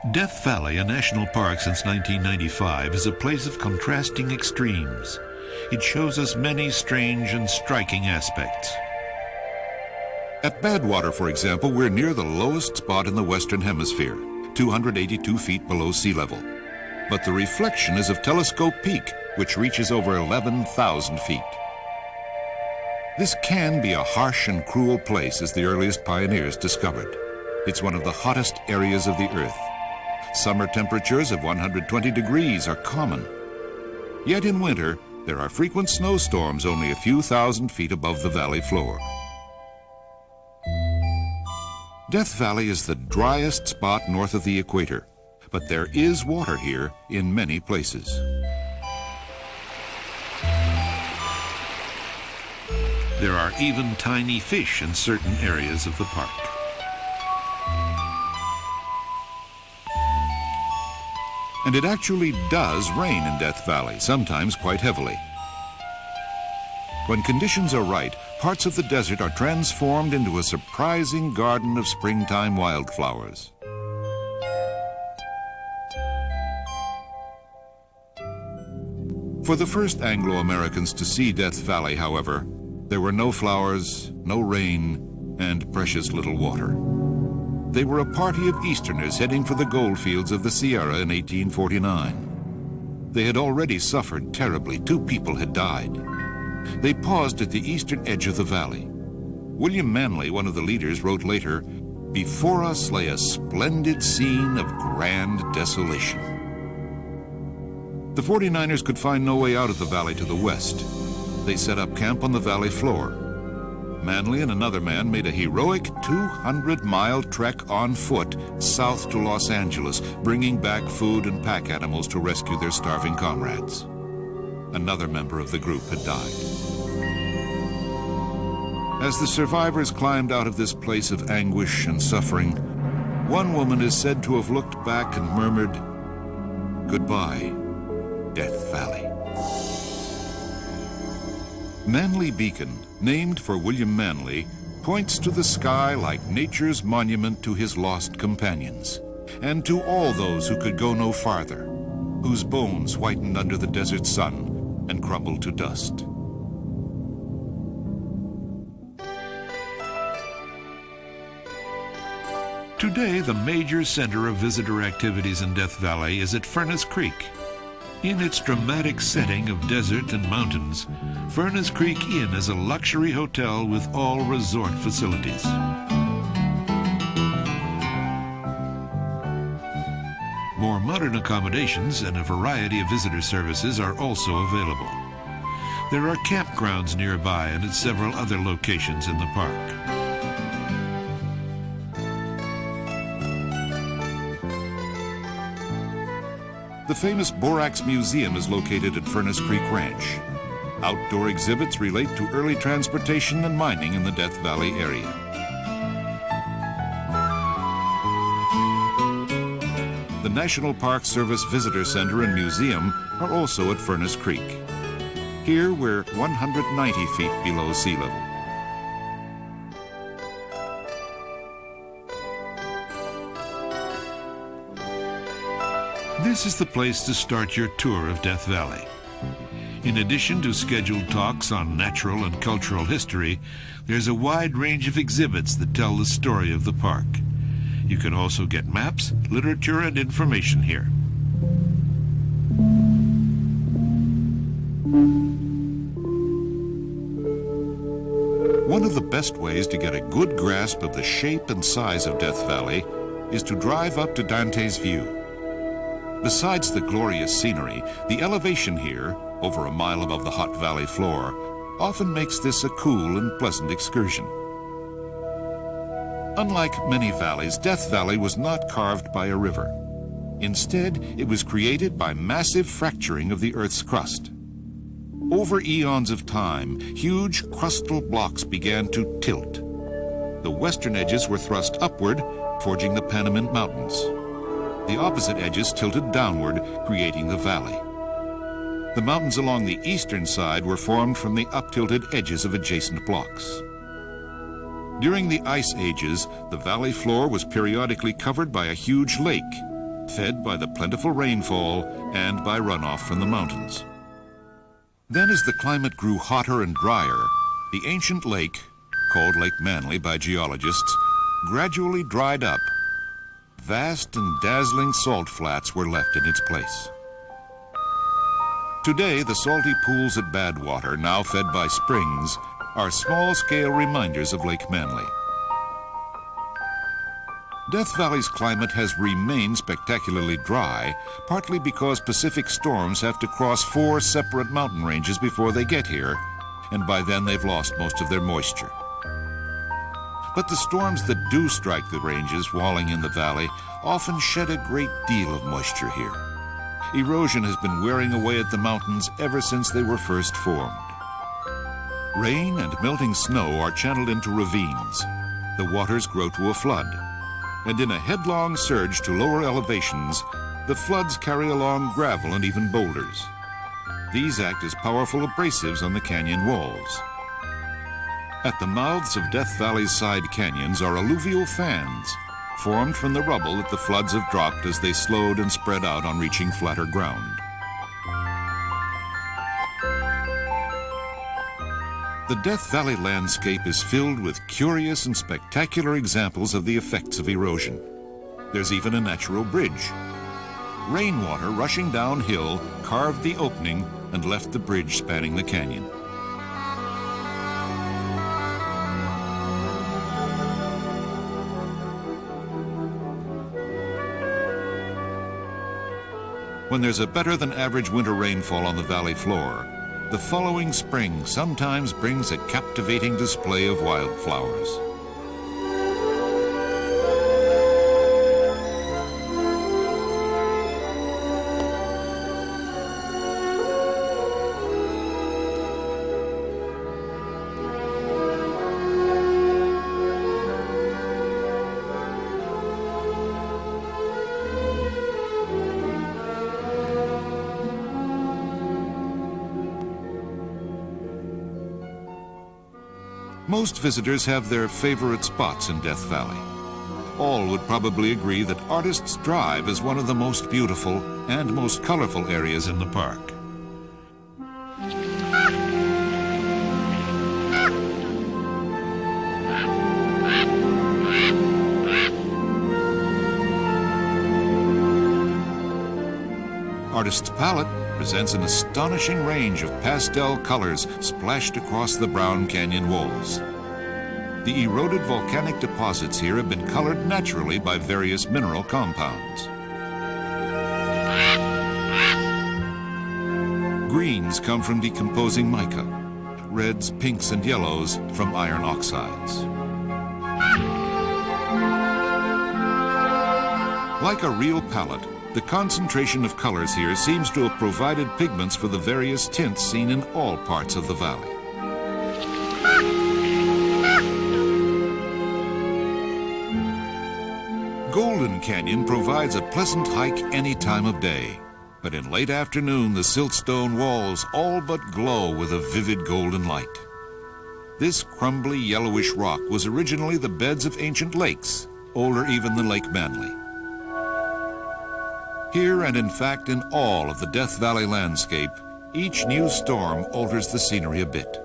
Death Valley, a national park since 1995, is a place of contrasting extremes. It shows us many strange and striking aspects. At Badwater, for example, we're near the lowest spot in the Western Hemisphere, 282 feet below sea level. But the reflection is of Telescope Peak, which reaches over 11,000 feet. This can be a harsh and cruel place, as the earliest pioneers discovered. It's one of the hottest areas of the Earth. Summer temperatures of 120 degrees are common. Yet in winter, there are frequent snowstorms only a few thousand feet above the valley floor. Death Valley is the driest spot north of the equator, but there is water here in many places. There are even tiny fish in certain areas of the park. And it actually does rain in Death Valley, sometimes quite heavily. When conditions are right, parts of the desert are transformed into a surprising garden of springtime wildflowers. For the first Anglo-Americans to see Death Valley, however, there were no flowers, no rain, and precious little water. They were a party of Easterners heading for the gold fields of the Sierra in 1849. They had already suffered terribly. 2 people had died. They paused at the eastern edge of the valley. William Manley, one of the leaders, wrote later, "Before us lay a splendid scene of grand desolation." The 49ers could find no way out of the valley to the west. They set up camp on the valley floor. Manley and another man made a heroic 200-mile trek on foot south to Los Angeles, bringing back food and pack animals to rescue their starving comrades. Another member of the group had died. As the survivors climbed out of this place of anguish and suffering, one woman is said to have looked back and murmured, "Goodbye, Death Valley." Manley Beacon, named for William Manley, points to the sky like nature's monument to his lost companions, and to all those who could go no farther, whose bones whitened under the desert sun and crumbled to dust. Today, the major center of visitor activities in Death Valley is at Furnace Creek. In its dramatic setting of desert and mountains, Furnace Creek Inn is a luxury hotel with all resort facilities. More modern accommodations and a variety of visitor services are also available. There are campgrounds nearby and at several other locations in the park. The famous Borax Museum is located at Furnace Creek Ranch. Outdoor exhibits relate to early transportation and mining in the Death Valley area. The National Park Service Visitor Center and Museum are also at Furnace Creek. Here we're 190 feet below sea level. This is the place to start your tour of Death Valley. In addition to scheduled talks on natural and cultural history, there's a wide range of exhibits that tell the story of the park. You can also get maps, literature, and information here. One of the best ways to get a good grasp of the shape and size of Death Valley is to drive up to Dantes View. Besides the glorious scenery, the elevation here, over a mile above the hot valley floor, often makes this a cool and pleasant excursion. Unlike many valleys, Death Valley was not carved by a river. Instead, it was created by massive fracturing of the Earth's crust. Over eons of time, huge crustal blocks began to tilt. The western edges were thrust upward, forging the Panamint Mountains. The opposite edges tilted downward, creating the valley. The mountains along the eastern side were formed from the up-tilted edges of adjacent blocks. During the ice ages, the valley floor was periodically covered by a huge lake. fed by the plentiful rainfall and by runoff from the mountains. Then, as the climate grew hotter and drier, the ancient lake, called Lake Manly by geologists, gradually dried up. Vast and dazzling salt flats were left in its place. Today, the salty pools at Badwater, now fed by springs, are small-scale reminders of Lake Manly. Death Valley's climate has remained spectacularly dry, partly because Pacific storms have to cross 4 separate mountain ranges before they get here, and by then they've lost most of their moisture. But the storms that do strike the ranges walling in the valley often shed a great deal of moisture here. Erosion has been wearing away at the mountains ever since they were first formed. Rain and melting snow are channeled into ravines. The waters grow to a flood. And in a headlong surge to lower elevations, the floods carry along gravel and even boulders. These act as powerful abrasives on the canyon walls. At the mouths of Death Valley's side canyons are alluvial fans, formed from the rubble that the floods have dropped as they slowed and spread out on reaching flatter ground. The Death Valley landscape is filled with curious and spectacular examples of the effects of erosion. There's even a natural bridge. Rainwater rushing downhill carved the opening and left the bridge spanning the canyon. When there's a better than average winter rainfall on the valley floor, the following spring sometimes brings a captivating display of wildflowers. Most visitors have their favorite spots in Death Valley. All would probably agree that Artists Drive is one of the most beautiful and most colorful areas in the park. Artist's Palette presents an astonishing range of pastel colors splashed across the brown canyon walls. The eroded volcanic deposits here have been colored naturally by various mineral compounds. Greens come from decomposing mica, reds, pinks, and yellows from iron oxides. Like a real palette, the concentration of colors here seems to have provided pigments for the various tints seen in all parts of the valley. Golden Canyon provides a pleasant hike any time of day, but in late afternoon the siltstone walls all but glow with a vivid golden light. This crumbly yellowish rock was originally the beds of ancient lakes, older even than Lake Manly. Here, and in fact in all of the Death Valley landscape, each new storm alters the scenery a bit.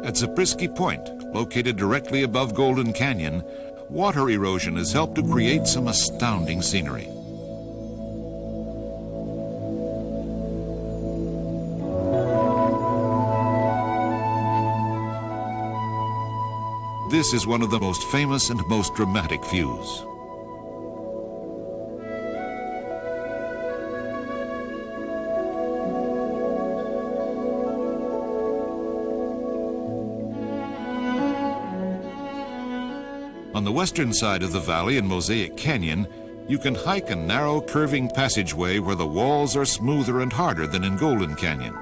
At Zabriskie Point, located directly above Golden Canyon, water erosion has helped to create some astounding scenery. This is one of the most famous and most dramatic views. On the western side of the valley in Mosaic Canyon, you can hike a narrow, curving passageway where the walls are smoother and harder than in Golden Canyon.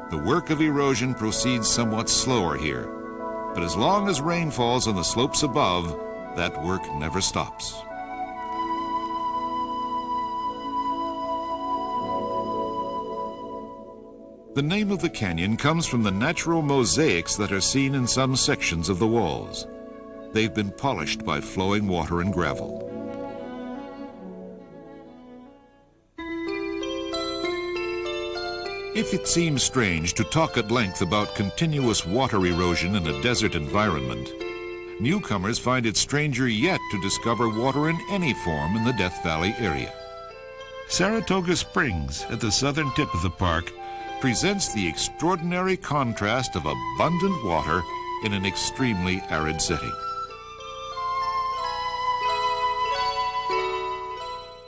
The work of erosion proceeds somewhat slower here, but as long as rain falls on the slopes above, that work never stops. The name of the canyon comes from the natural mosaics that are seen in some sections of the walls. They've been polished by flowing water and gravel. If it seems strange to talk at length about continuous water erosion in a desert environment, newcomers find it stranger yet to discover water in any form in the Death Valley area. Saratoga Springs, at the southern tip of the park, Presents the extraordinary contrast of abundant water in an extremely arid setting.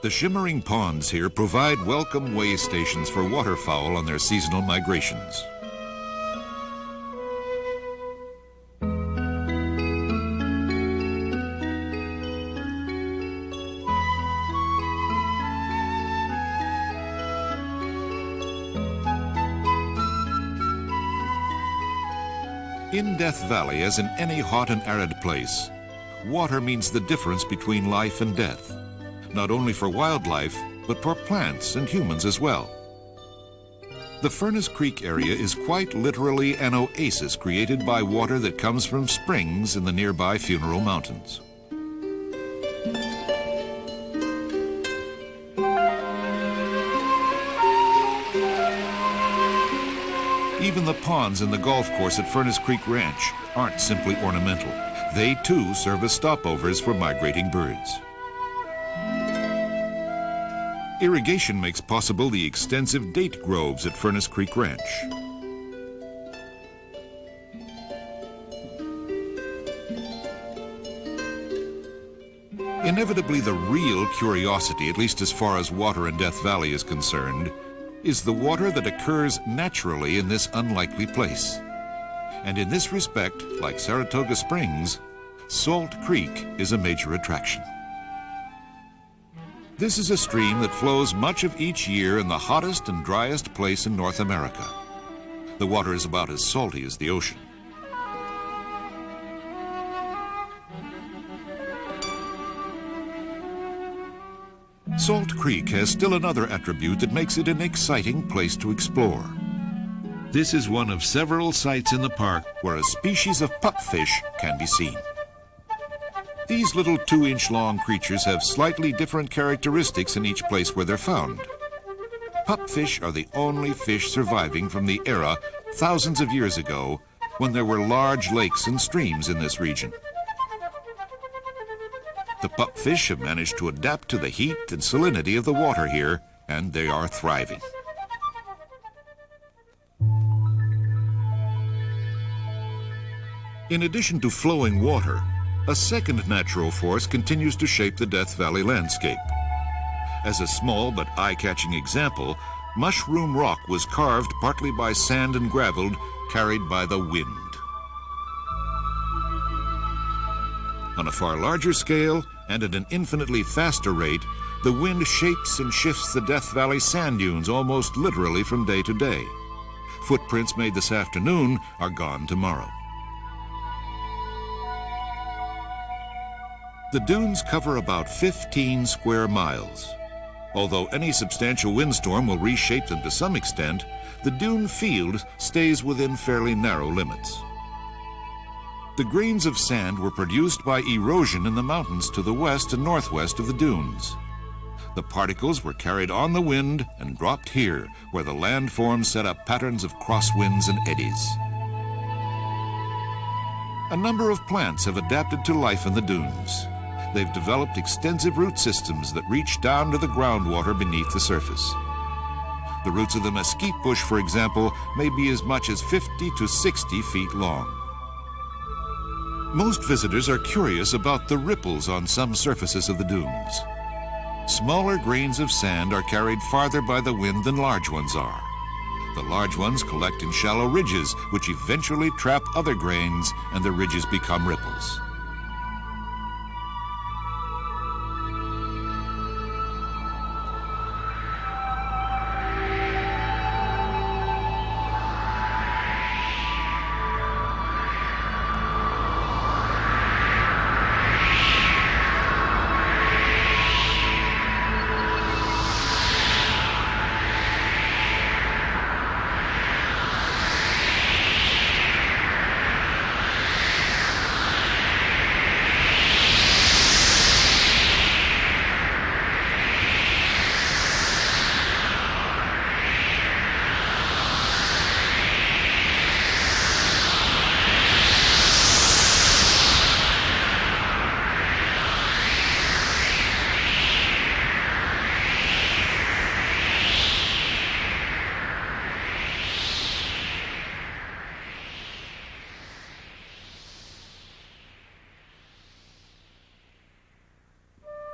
The shimmering ponds here provide welcome way stations for waterfowl on their seasonal migrations. In Death Valley, as in any hot and arid place, water means the difference between life and death, not only for wildlife, but for plants and humans as well. The Furnace Creek area is quite literally an oasis created by water that comes from springs in the nearby Funeral Mountains. Even the ponds in the golf course at Furnace Creek Ranch aren't simply ornamental. They too serve as stopovers for migrating birds. Irrigation makes possible the extensive date groves at Furnace Creek Ranch. Inevitably, the real curiosity, at least as far as water in Death Valley is concerned, is the water that occurs naturally in this unlikely place. And in this respect, like Saratoga Springs, Salt Creek is a major attraction. This is a stream that flows much of each year in the hottest and driest place in North America. The water is about as salty as the ocean. Salt Creek has still another attribute that makes it an exciting place to explore. This is one of several sites in the park where a species of pupfish can be seen. These little 2-inch long creatures have slightly different characteristics in each place where they're found. Pupfish are the only fish surviving from the era thousands of years ago when there were large lakes and streams in this region. The pupfish have managed to adapt to the heat and salinity of the water here, and they are thriving. In addition to flowing water, a second natural force continues to shape the Death Valley landscape. As a small but eye-catching example, Mushroom Rock was carved partly by sand and gravel carried by the wind. On a far larger scale, and at an infinitely faster rate, the wind shapes and shifts the Death Valley sand dunes almost literally from day to day. Footprints made this afternoon are gone tomorrow. The dunes cover about 15 square miles. Although any substantial windstorm will reshape them to some extent, the dune field stays within fairly narrow limits. The grains of sand were produced by erosion in the mountains to the west and northwest of the dunes. The particles were carried on the wind and dropped here, where the landforms set up patterns of crosswinds and eddies. A number of plants have adapted to life in the dunes. They've developed extensive root systems that reach down to the groundwater beneath the surface. The roots of the mesquite bush, for example, may be as much as 50 to 60 feet long. Most visitors are curious about the ripples on some surfaces of the dunes. Smaller grains of sand are carried farther by the wind than large ones are. The large ones collect in shallow ridges, which eventually trap other grains, and the ridges become ripples.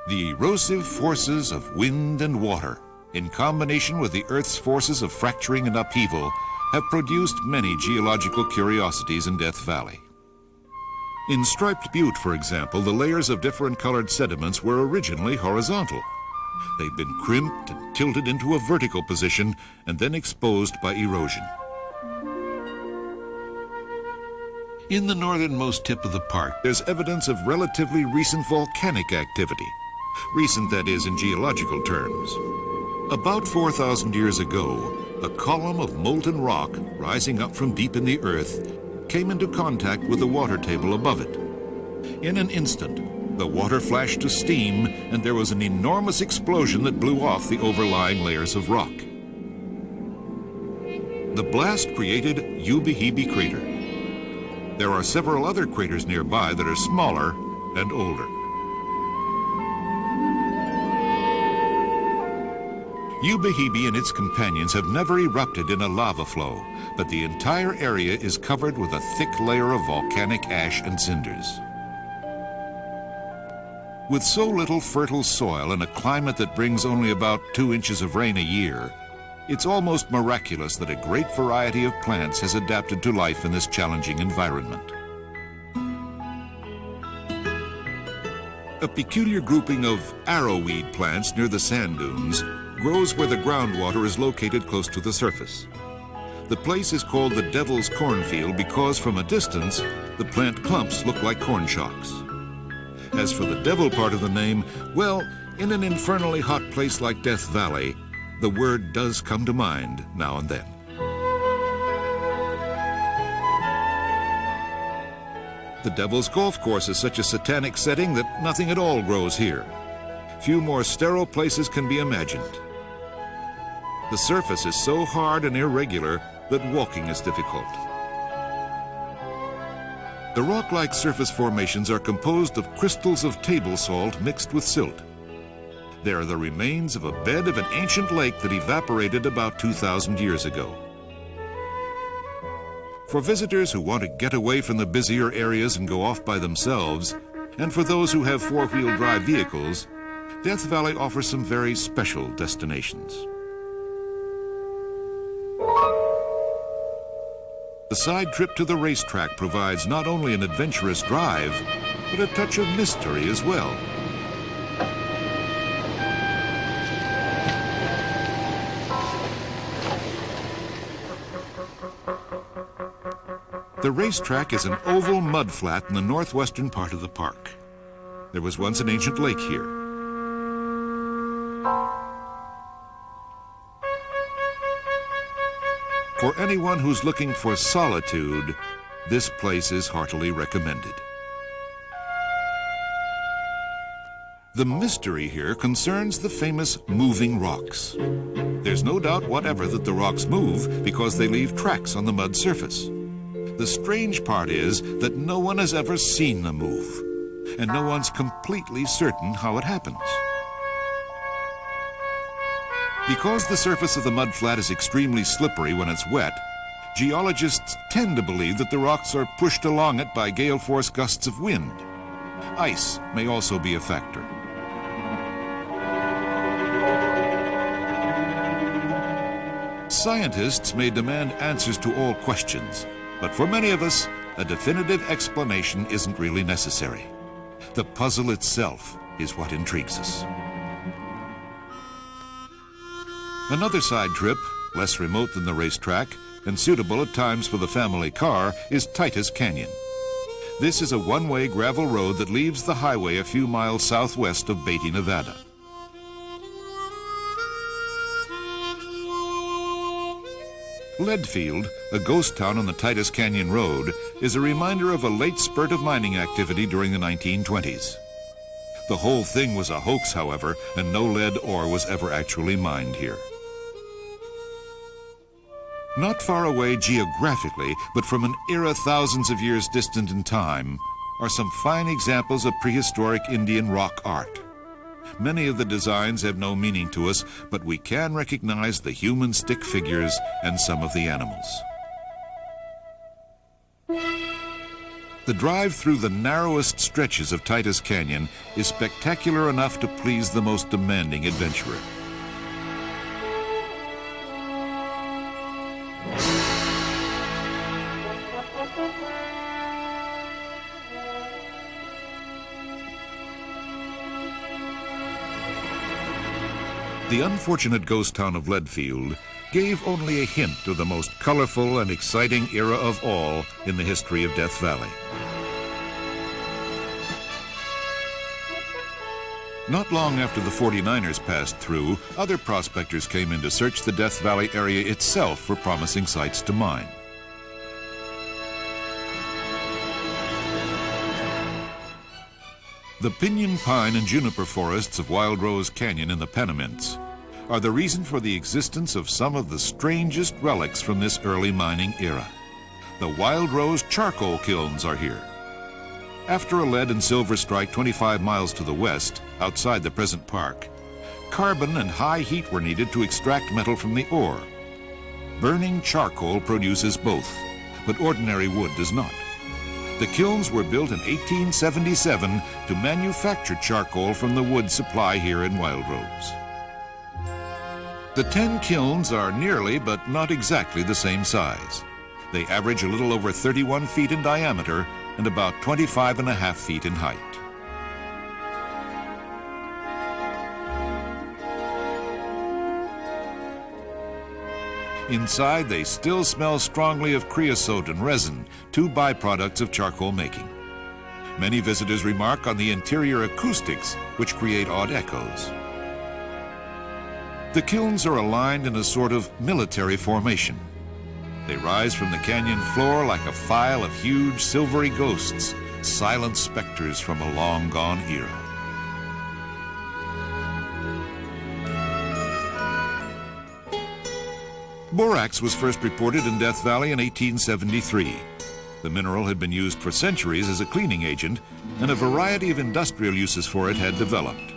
The erosive forces of wind and water, in combination with the Earth's forces of fracturing and upheaval, have produced many geological curiosities in Death Valley. In Striped Butte, for example, the layers of different colored sediments were originally horizontal. They've been crimped and tilted into a vertical position and then exposed by erosion. In the northernmost tip of the park, There's evidence of relatively recent volcanic activity. Recent, that is, in geological terms. About 4,000 years ago, a column of molten rock rising up from deep in the earth came into contact with the water table above it. In an instant, the water flashed to steam, and there was an enormous explosion that blew off the overlying layers of rock. The blast created Ubehebe crater. There are several other craters nearby that are smaller and older. Ubehebe and its companions have never erupted in a lava flow, but the entire area is covered with a thick layer of volcanic ash and cinders. With so little fertile soil and a climate that brings only about 2 inches of rain a year, it's almost miraculous that a great variety of plants has adapted to life in this challenging environment. A peculiar grouping of arrowweed plants near the sand dunes grows where the groundwater is located close to the surface. The place is called the Devil's Cornfield because from a distance, the plant clumps look like corn shocks. As for the devil part of the name, well, in an infernally hot place like Death Valley, the word does come to mind now and then. The Devil's Golf Course is such a satanic setting that nothing at all grows here. Few more sterile places can be imagined. The surface is so hard and irregular that walking is difficult. The rock-like surface formations are composed of crystals of table salt mixed with silt. They are the remains of a bed of an ancient lake that evaporated about 2,000 years ago. For visitors who want to get away from the busier areas and go off by themselves, and for those who have four-wheel drive vehicles, Death Valley offers some very special destinations. The side trip to the racetrack provides not only an adventurous drive, but a touch of mystery as well. The racetrack is an oval mud flat in the northwestern part of the park. There was once an ancient lake here. For anyone who's looking for solitude, this place is heartily recommended. The mystery here concerns the famous moving rocks. There's no doubt whatever that the rocks move because they leave tracks on the mud surface. The strange part is that no one has ever seen them move, and no one's completely certain how it happens. Because the surface of the mud flat is extremely slippery when it's wet, geologists tend to believe that the rocks are pushed along it by gale-force gusts of wind. Ice may also be a factor. Scientists may demand answers to all questions, but for many of us, a definitive explanation isn't really necessary. The puzzle itself is what intrigues us. Another side trip, less remote than the racetrack and suitable at times for the family car, is Titus Canyon. This is a one-way gravel road that leaves the highway a few miles southwest of Beatty, Nevada. Leadfield, a ghost town on the Titus Canyon Road, is a reminder of a late spurt of mining activity during the 1920s. The whole thing was a hoax, however, and no lead ore was ever actually mined here. Not far away geographically, but from an era thousands of years distant in time, are some fine examples of prehistoric Indian rock art. Many of the designs have no meaning to us, but we can recognize the human stick figures and some of the animals. The drive through the narrowest stretches of Titus Canyon is spectacular enough to please the most demanding adventurer. The unfortunate ghost town of Leadfield gave only a hint of the most colorful and exciting era of all in the history of Death Valley. Not long after the 49ers passed through, other prospectors came in to search the Death Valley area itself for promising sites to mine. The pinyon pine and juniper forests of Wild Rose Canyon in the Panamints are the reason for the existence of some of the strangest relics from this early mining era. The Wild Rose charcoal kilns are here. After a lead and silver strike 25 miles to the west, outside the present park, carbon and high heat were needed to extract metal from the ore. Burning charcoal produces both, but ordinary wood does not. The kilns were built in 1877 to manufacture charcoal from the wood supply here in Wild Rose. The 10 kilns are nearly but not exactly the same size. They average a little over 31 feet in diameter and about 25.5 feet in height. Inside, they still smell strongly of creosote and resin, two byproducts of charcoal making. Many visitors remark on the interior acoustics, which create odd echoes. The kilns are aligned in a sort of military formation. They rise from the canyon floor like a file of huge silvery ghosts, silent specters from a long-gone era. Borax was first reported in Death Valley in 1873. The mineral had been used for centuries as a cleaning agent, and a variety of industrial uses for it had developed.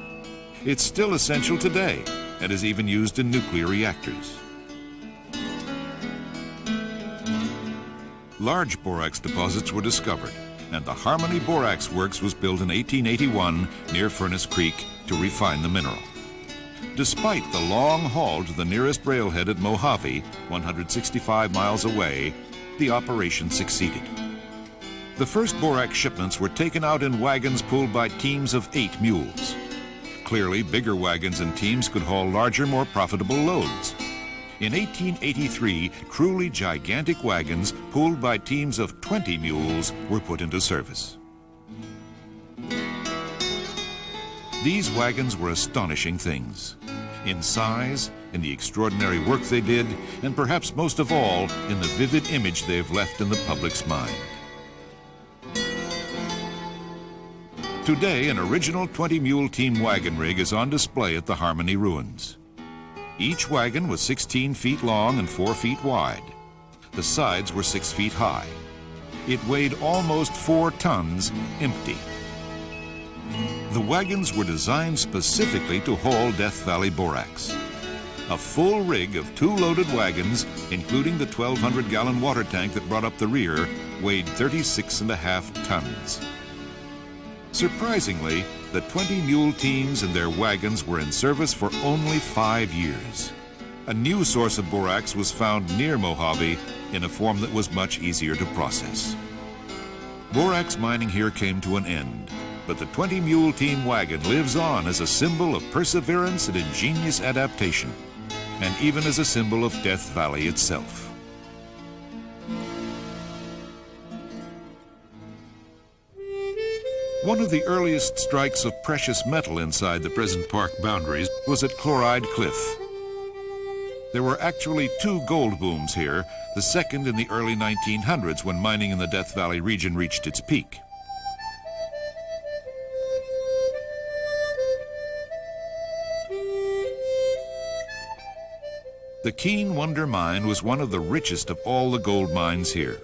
It's still essential today, and is even used in nuclear reactors. Large borax deposits were discovered, and the Harmony Borax Works was built in 1881 near Furnace Creek to refine the mineral. Despite the long haul to the nearest railhead at Mojave, 165 miles away, the operation succeeded. The first borax shipments were taken out in wagons pulled by teams of 8 mules. Clearly, bigger wagons and teams could haul larger, more profitable loads. In 1883, truly gigantic wagons pulled by teams of 20 mules were put into service. These wagons were astonishing things, in size, in the extraordinary work they did, and perhaps most of all, in the vivid image they have left in the public's mind. Today, an original 20-mule team wagon rig is on display at the Harmony Ruins. Each wagon was 16 feet long and 4 feet wide. The sides were 6 feet high. It weighed almost 4 tons, empty. The wagons were designed specifically to haul Death Valley borax. A full rig of 2 loaded wagons, including the 1,200-gallon water tank that brought up the rear, weighed 36.5 tons. Surprisingly, the 20-mule teams and their wagons were in service for only 5 years. A new source of borax was found near Mojave in a form that was much easier to process. Borax mining here came to an end, but the 20-mule team wagon lives on as a symbol of perseverance and ingenious adaptation, and even as a symbol of Death Valley itself. One of the earliest strikes of precious metal inside the present park boundaries was at Chloride Cliff. There were actually 2 gold booms here, the second in the early 1900s when mining in the Death Valley region reached its peak. The Keane Wonder Mine was one of the richest of all the gold mines here.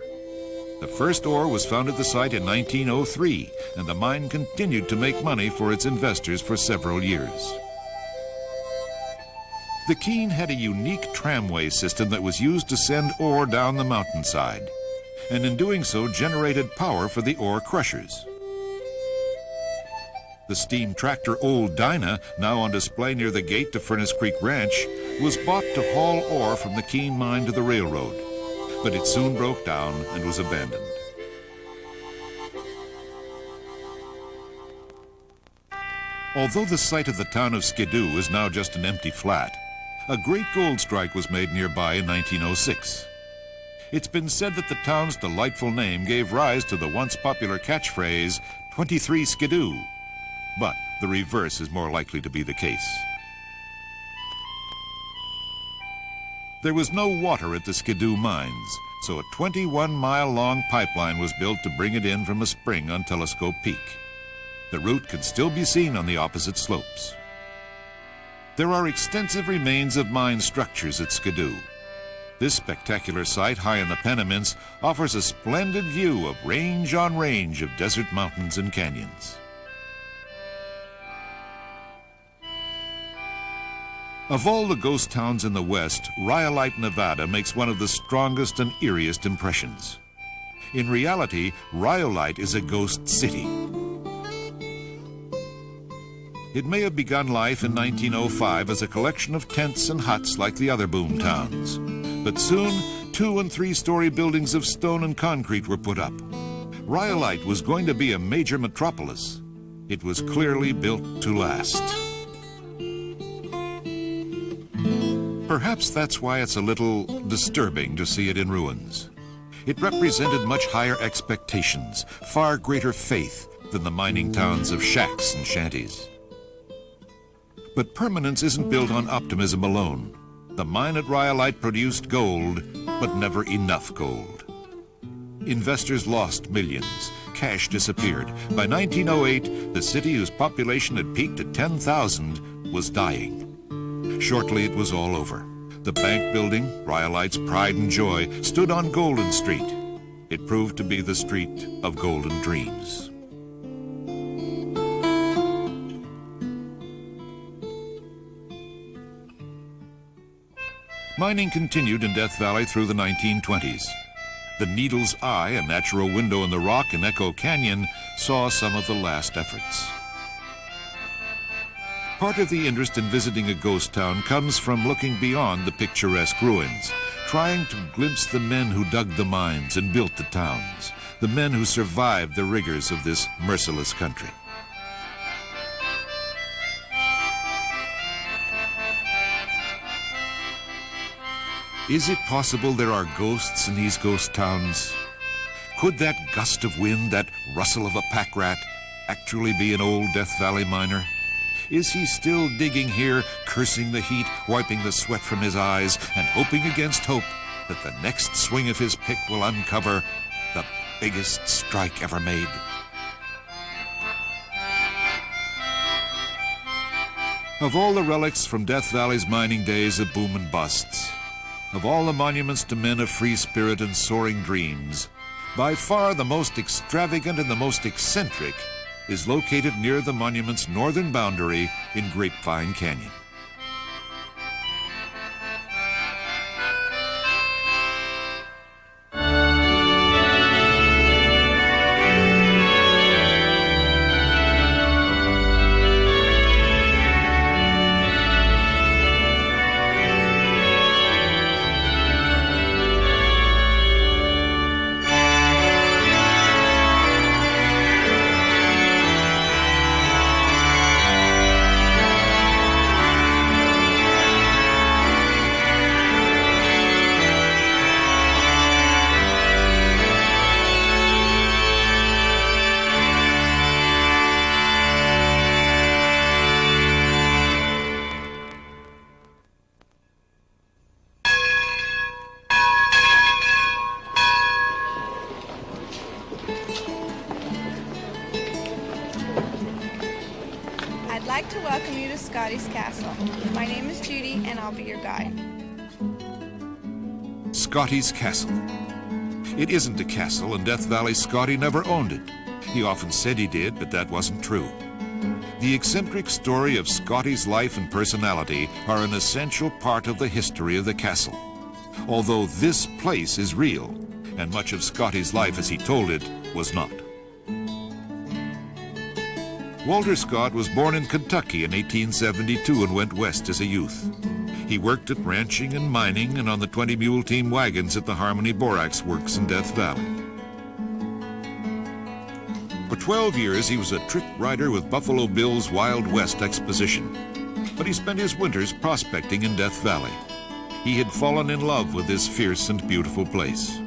The first ore was found at the site in 1903, and the mine continued to make money for its investors for several years. The Keane had a unique tramway system that was used to send ore down the mountainside. and in doing so generated power for the ore crushers. The steam tractor Old Dinah, now on display near the gate to Furnace Creek Ranch, was bought to haul ore from the Keane mine to the railroad, but it soon broke down and was abandoned. Although the site of the town of Skidoo is now just an empty flat, a great gold strike was made nearby in 1906. It's been said that the town's delightful name gave rise to the once popular catchphrase, 23 Skidoo. But the reverse is more likely to be the case. There was no water at the Skidoo mines, so a 21-mile-long pipeline was built to bring it in from a spring on Telescope Peak. The route can still be seen on the opposite slopes. There are extensive remains of mine structures at Skidoo. This spectacular site high in the Peniments offers a splendid view of range on range of desert mountains and canyons. Of all the ghost towns in the West, Rhyolite, Nevada makes one of the strongest and eeriest impressions. In reality, Rhyolite is a ghost city. It may have begun life in 1905 as a collection of tents and huts like the other boom towns. But soon, 2- and 3-story buildings of stone and concrete were put up. Rhyolite was going to be a major metropolis. It was clearly built to last. Perhaps that's why it's a little disturbing to see it in ruins. It represented much higher expectations, far greater faith than the mining towns of shacks and shanties. But permanence isn't built on optimism alone. The mine at Rhyolite produced gold, but never enough gold. Investors lost millions. Cash disappeared. By 1908, the city, whose population had peaked at 10,000, was dying. Shortly, it was all over. The bank building, Rhyolite's pride and joy, stood on Golden Street. It proved to be the street of golden dreams. Mining continued in Death Valley through the 1920s. The Needle's Eye, a natural window in the rock in Echo Canyon, saw some of the last efforts. Part of the interest in visiting a ghost town comes from looking beyond the picturesque ruins, trying to glimpse the men who dug the mines and built the towns, the men who survived the rigors of this merciless country. Is it possible there are ghosts in these ghost towns? Could that gust of wind, that rustle of a pack rat, actually be an old Death Valley miner? Is he still digging here, cursing the heat, wiping the sweat from his eyes, and hoping against hope that the next swing of his pick will uncover the biggest strike ever made? Of all the relics from Death Valley's mining days of boom and busts, of all the monuments to men of free spirit and soaring dreams, by far the most extravagant and the most eccentric is located near the monument's northern boundary in Grapevine Canyon. I'd like to welcome you to Scotty's Castle. My name is Judy, and I'll be your guide. Scotty's Castle. It isn't a castle. In Death Valley, Scotty never owned it. He often said he did, but that wasn't true. The eccentric story of Scotty's life and personality are an essential part of the history of the castle. Although this place is real, and much of Scotty's life as he told it was not. Walter Scott was born in Kentucky in 1872 and went west as a youth. He worked at ranching and mining and on the 20-mule team wagons at the Harmony Borax works in Death Valley. For 12 years, he was a trick rider with Buffalo Bill's Wild West Exposition, but he spent his winters prospecting in Death Valley. He had fallen in love with this fierce and beautiful place.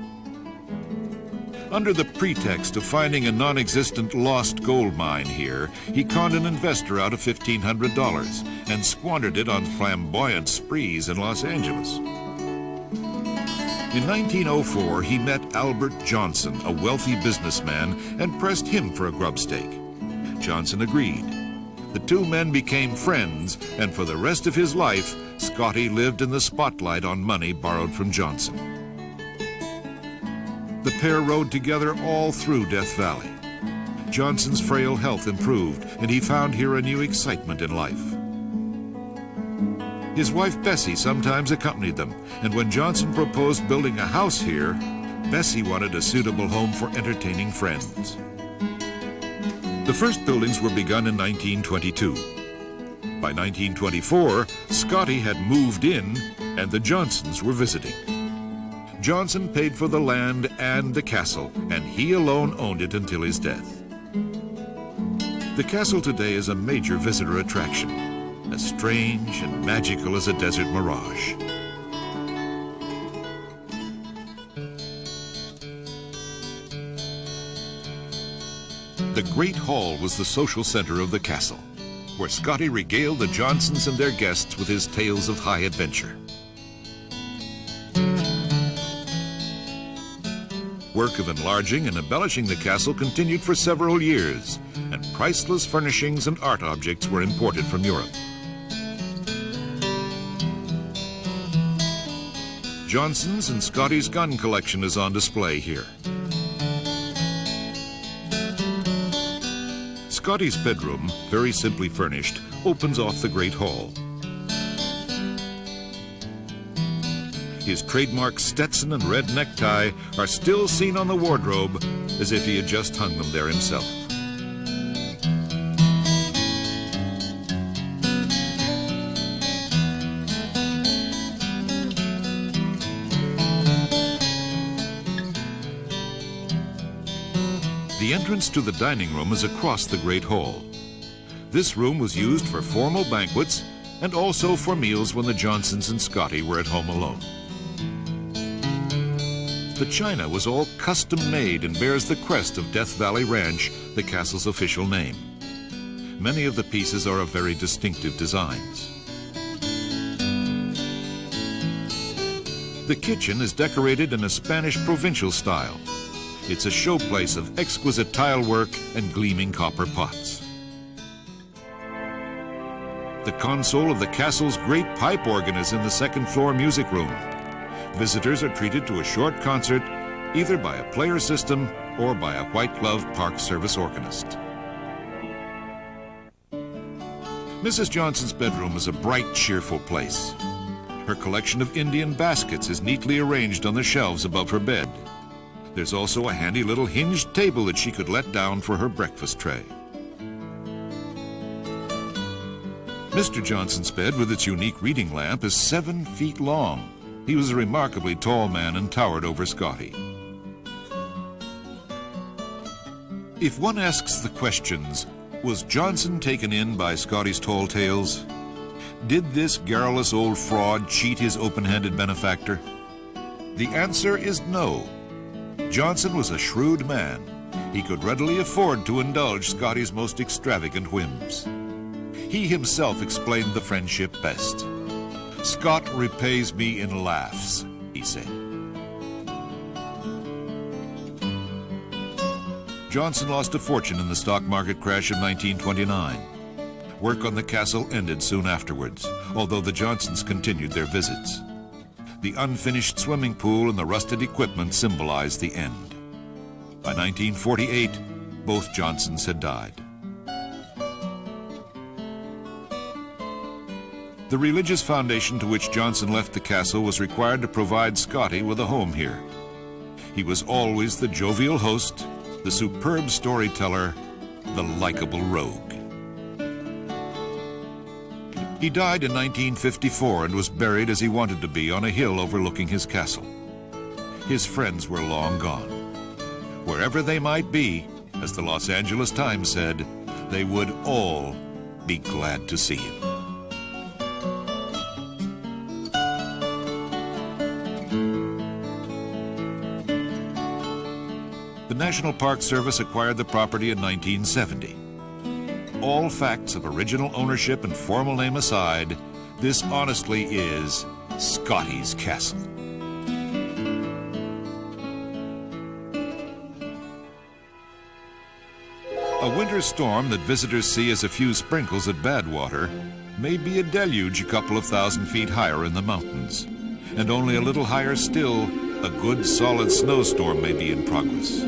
Under the pretext of finding a non-existent lost gold mine here, he conned an investor out of $1,500 and squandered it on flamboyant sprees in Los Angeles. In 1904, he met Albert Johnson, a wealthy businessman, and pressed him for a grub stake. Johnson agreed. The two men became friends, and for the rest of his life, Scotty lived in the spotlight on money borrowed from Johnson. The pair rode together all through Death Valley. Johnson's frail health improved, and he found here a new excitement in life. His wife Bessie sometimes accompanied them, and when Johnson proposed building a house here, Bessie wanted a suitable home for entertaining friends. The first buildings were begun in 1922. By 1924, Scotty had moved in, and the Johnsons were visiting. Johnson paid for the land and the castle, and he alone owned it until his death. The castle today is a major visitor attraction, as strange and magical as a desert mirage. The Great Hall was the social center of the castle, where Scotty regaled the Johnsons and their guests with his tales of high adventure. Work of enlarging and embellishing the castle continued for several years, and priceless furnishings and art objects were imported from Europe. Johnson's and Scotty's gun collection is on display here. Scotty's bedroom, very simply furnished, opens off the Great Hall. His trademark Stetson and red necktie are still seen on the wardrobe as if he had just hung them there himself. The entrance to the dining room is across the Great Hall. This room was used for formal banquets and also for meals when the Johnsons and Scotty were at home alone. The china was all custom-made and bears the crest of Death Valley Ranch, the castle's official name. Many of the pieces are of very distinctive designs. The kitchen is decorated in a Spanish provincial style. It's a showplace of exquisite tile work and gleaming copper pots. The console of the castle's great pipe organ is in the second-floor music room. Visitors are treated to a short concert, either by a player system or by a white-glove Park Service organist. Mrs. Johnson's bedroom is a bright, cheerful place. Her collection of Indian baskets is neatly arranged on the shelves above her bed. There's also a handy little hinged table that she could let down for her breakfast tray. Mr. Johnson's bed, with its unique reading lamp, is 7 feet long. He was a remarkably tall man and towered over Scotty. If one asks the questions, was Johnson taken in by Scotty's tall tales? Did this garrulous old fraud cheat his open-handed benefactor? The answer is no. Johnson was a shrewd man. He could readily afford to indulge Scotty's most extravagant whims. He himself explained the friendship best. "Scott repays me in laughs," he said. Johnson lost a fortune in the stock market crash of 1929. Work on the castle ended soon afterwards, although the Johnsons continued their visits. The unfinished swimming pool and the rusted equipment symbolized the end. By 1948, both Johnsons had died. The religious foundation to which Johnson left the castle was required to provide Scotty with a home here. He was always the jovial host, the superb storyteller, the likable rogue. He died in 1954 and was buried as he wanted to be on a hill overlooking his castle. His friends were long gone. Wherever they might be, as the Los Angeles Times said, they would all be glad to see him. The National Park Service acquired the property in 1970. All facts of original ownership and formal name aside, this honestly is Scotty's Castle. A winter storm that visitors see as a few sprinkles at Badwater may be a deluge a couple of thousand feet higher in the mountains. And only a little higher still, a good solid snowstorm may be in progress.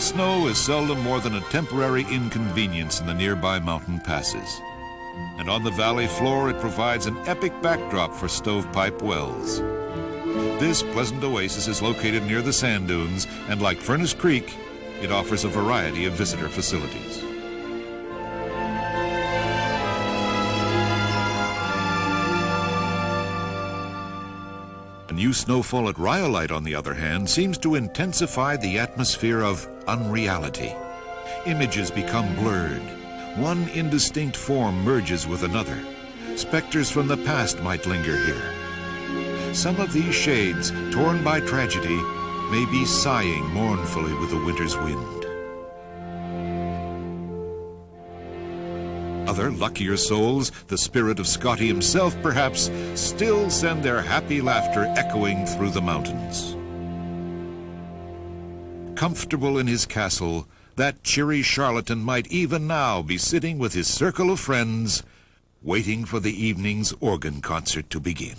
Snow is seldom more than a temporary inconvenience in the nearby mountain passes. And on the valley floor, it provides an epic backdrop for stovepipe wells. This pleasant oasis is located near the sand dunes, and like Furnace Creek, it offers a variety of visitor facilities. A new snowfall at Rhyolite, on the other hand, seems to intensify the atmosphere of unreality. Images become blurred. One indistinct form merges with another. Specters from the past might linger here. Some of these shades, torn by tragedy, may be sighing mournfully with the winter's wind. Other luckier souls, the spirit of Scotty himself perhaps, still send their happy laughter echoing through the mountains. Comfortable in his castle, that cheery charlatan might even now be sitting with his circle of friends, waiting for the evening's organ concert to begin.